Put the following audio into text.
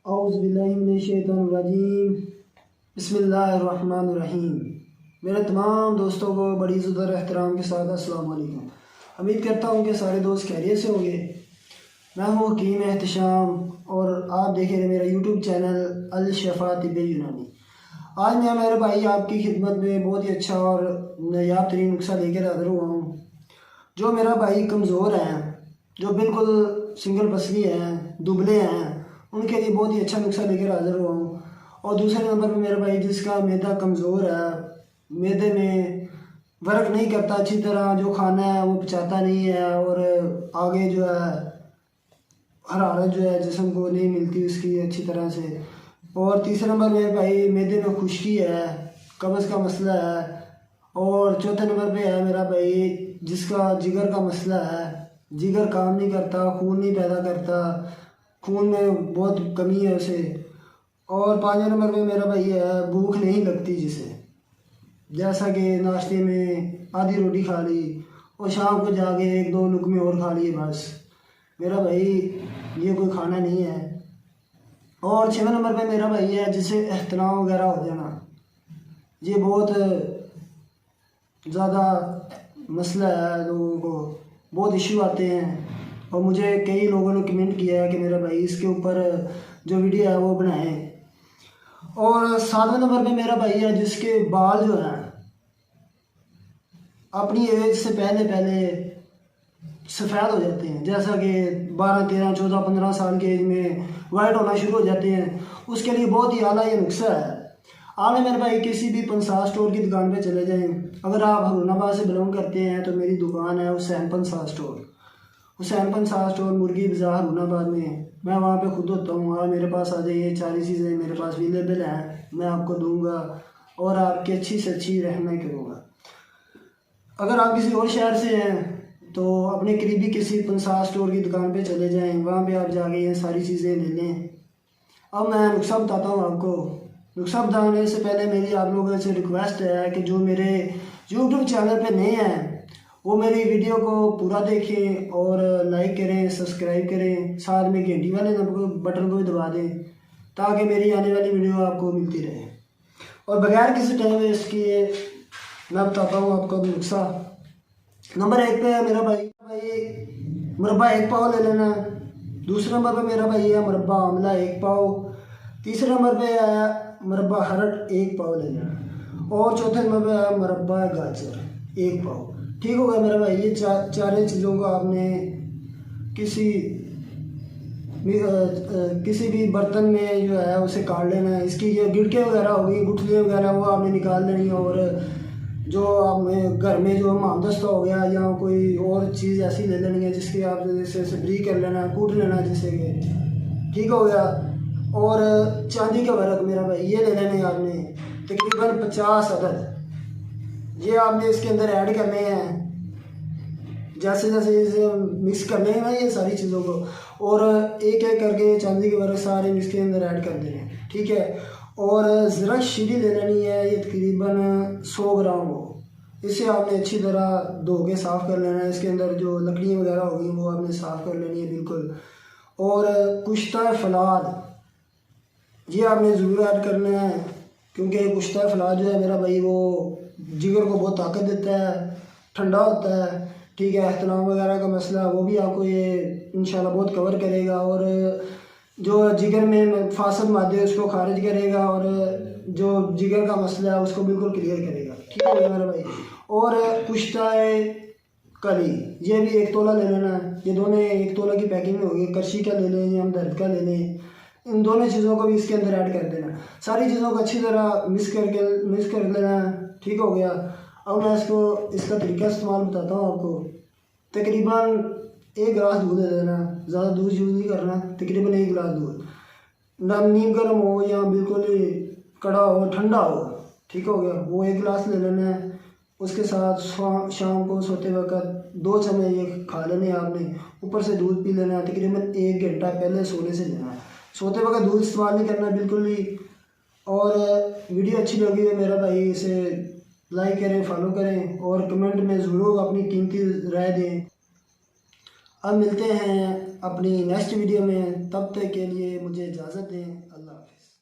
औज़ुबिल्लाहिमिनश्शैतानिर्रजीम बिस्मिल्लाहिर्रहमानिर्रहीम। मेरे तमाम दोस्तों को बड़ी इज़्ज़त और एहतराम के साथ अस्सलाम वालेकुम। उम्मीद करता हूँ कि सारे दोस्त खैरियत से होंगे। मैं हूँ हकीम एहतशाम और आप देख रहे हैं मेरा यूट्यूब चैनल अल शफा तिब्बे यूनानी। आज मैं मेरे भाई आपकी खिदमत में बहुत ही अच्छा और नायाब तरीन नुस्खा लेकर हाज़िर हुआ हूँ। जो मेरा भाई कमज़ोर हैं, जो बिल्कुल सिंगल पसली हैं, दुबले हैं, उनके लिए बहुत ही अच्छा नुस्खा लेकर हाज़िर हुआ हूँ। और दूसरे नंबर पर मेरा भाई जिसका मैदा कमज़ोर है, मैदे में वर्क नहीं करता अच्छी तरह, जो खाना है वो पचाता नहीं है और आगे जो है हरारत जो है जिस्म को नहीं मिलती उसकी अच्छी तरह से। और तीसरे नंबर मेरे भाई मैदे में खुश्की है, कब्ज़ का मसला है। और चौथे नंबर पे है मेरा भाई जिसका जिगर का मसला है, जिगर काम नहीं करता, खून नहीं पैदा करता, खून में बहुत कमी है उसे। और पाँचवें नंबर पे मेरा भाई है भूख नहीं लगती जिसे, जैसा कि नाश्ते में आधी रोटी खा ली और शाम को जाके एक दो लुकमे और खा लिए बस। मेरा भाई ये कोई खाना नहीं है। और छठवें नंबर पे मेरा भाई है जिसे एहतलाम वगैरह हो जाना, ये बहुत ज़्यादा मसला है, लोगों को बहुत इशू आते हैं। और मुझे कई लोगों ने कमेंट किया है कि मेरा भाई इसके ऊपर जो वीडियो है वो बनाएं। और सातवें नंबर पे मेरा भाई है जिसके बाल जो हैं अपनी एज से पहले पहले सफ़ेद हो जाते हैं, जैसा कि 12, 13, 14, 15 साल की एज में वाइट होना शुरू हो जाते हैं। उसके लिए बहुत ही आला ये नुस्खा है। आपने मेरे भाई किसी भी पंसार स्टोर की दुकान पे चले जाएं, अगर आप हरुणाबाद से बिलोंग करते हैं तो मेरी दुकान है हुसैन पंसार स्टोर, हुसैन पंसार स्टोर मुर्गी बाज़ार हरुणाबाद में। मैं वहाँ पे खुद होता हूँ। आप मेरे पास आ जाइए, सारी चीज़ें मेरे पास अवेलेबल हैं, मैं आपको दूंगा और आपकी अच्छी से अच्छी रहनुमाई करूँगा। अगर आप किसी और शहर से हैं तो अपने करीबी किसी पंसार स्टोर की दुकान पे चले जाएं, वहाँ पे आप जाके ये सारी चीज़ें ले लें। अब मैं नुस्खा बताता हूँ आपको। नुस्खा बताने से पहले मेरी आप लोगों से रिक्वेस्ट है कि जो मेरे यूट्यूब चैनल पे नए हैं वो मेरी वीडियो को पूरा देखें और लाइक करें, सब्सक्राइब करें, साथ में घंटी वाले बटन को भी दबा दें ताकि मेरी आने वाली वीडियो आपको मिलती रहे। और बगैर किसी टाइम वेस्ट किए मैं बताता हूँ आपको नुस्खा। नंबर 1 पे है मेरा भाई मुरब्बा 1 पाव ले लेना। दूसरे नंबर पे मेरा भाई है मुरब्बा आंवला 1 पाव। तीसरे नंबर पे है मुरब्बा हरड़ 1 पाव ले लेना। और चौथे नंबर पे है मुरब्बा गाजर 1 पाव। ठीक होगा मेरा भाई। ये चारों चीज़ों को आपने किसी भी बर्तन में जो है उसे काट लेना है। इसकी जो गिड़के वगैरह हो गई, गुठलियाँ वगैरह, वो आपने निकाल लेनी है। और जो आप घर में जो मामदस्ता हो गया या कोई और चीज़ ऐसी ले लेनी है जिसकी आप जैसे ब्रीक कर लेना, कूट लेना जिससे कि ठीक हो गया। और चांदी का वर्क मेरा भाई ये ले लेने आपने तकरीबन 50 अदद। ये आपने इसके अंदर ऐड करने हैं, जैसे जैसे इसे मिक्स करने हैं ना ये सारी चीज़ों को, और एक एक करके चांदी के वर्क सारे मिक्स के अंदर ऐड कर देने हैं, ठीक है। और ज़रा शीरी ले लेनी है, ये तकरीबन 100 ग्राम हो। इसे आपने अच्छी तरह धो के साफ़ कर लेना है। इसके अंदर जो लकड़ियाँ वगैरह होगी वो आपने साफ़ कर लेनी है बिल्कुल। और कुश्ता फलाद ये आपने ज़रूर ऐड करना है, क्योंकि कुश्ता फलाद जो है मेरा भाई वो जिगर को बहुत ताकत देता है, ठंडा होता है, ठीक है। एहतलाम वगैरह का मसला वो भी आपको ये इंशाल्लाह बहुत कवर करेगा। और जो जिगर में फासद मादे उसको खारिज करेगा और जो जिगर का मसला है उसको बिल्कुल क्लियर करेगा, ठीक है मेरा भाई। और कुश्ता कली ये भी 1 तोला ले लेना है। ये दोनों 1 तोला की पैकिंग में होगी। करशी का ले लें या हम दर्द का ले लें, इन दोनों चीज़ों को भी इसके अंदर ऐड कर देना। सारी चीज़ों को अच्छी तरह मिक्स कर लेना, ठीक हो गया। अब मैं इसका तरीका इस्तेमाल बताता हूँ आपको। तकरीबन 1 गिलास दूध दे देना, ज़्यादा दूध यूज़ नहीं करना, तकरीबन 1 गिलास दूध। ना नीम गर्म हो या बिल्कुल ही कड़ा हो, ठंडा हो, ठीक हो गया। वो 1 गिलास ले लेना है। उसके साथ शाम को सोते वक्त 2 चम्मच ये खा लेने आपने। ऊपर से दूध पी लेना है, तकरीबन 1 घंटा पहले सोने से लेना है। सोते वक्त दूध इस्तेमाल नहीं करना बिल्कुल ही। और वीडियो अच्छी लगी है मेरा भाई इसे लाइक करें, फॉलो करें और कमेंट में ज़रूर अपनी कीमती राय दें। अब मिलते हैं अपनी नेक्स्ट वीडियो में, तब तक के लिए मुझे इजाज़त दें। अल्लाह हाफ़िज़।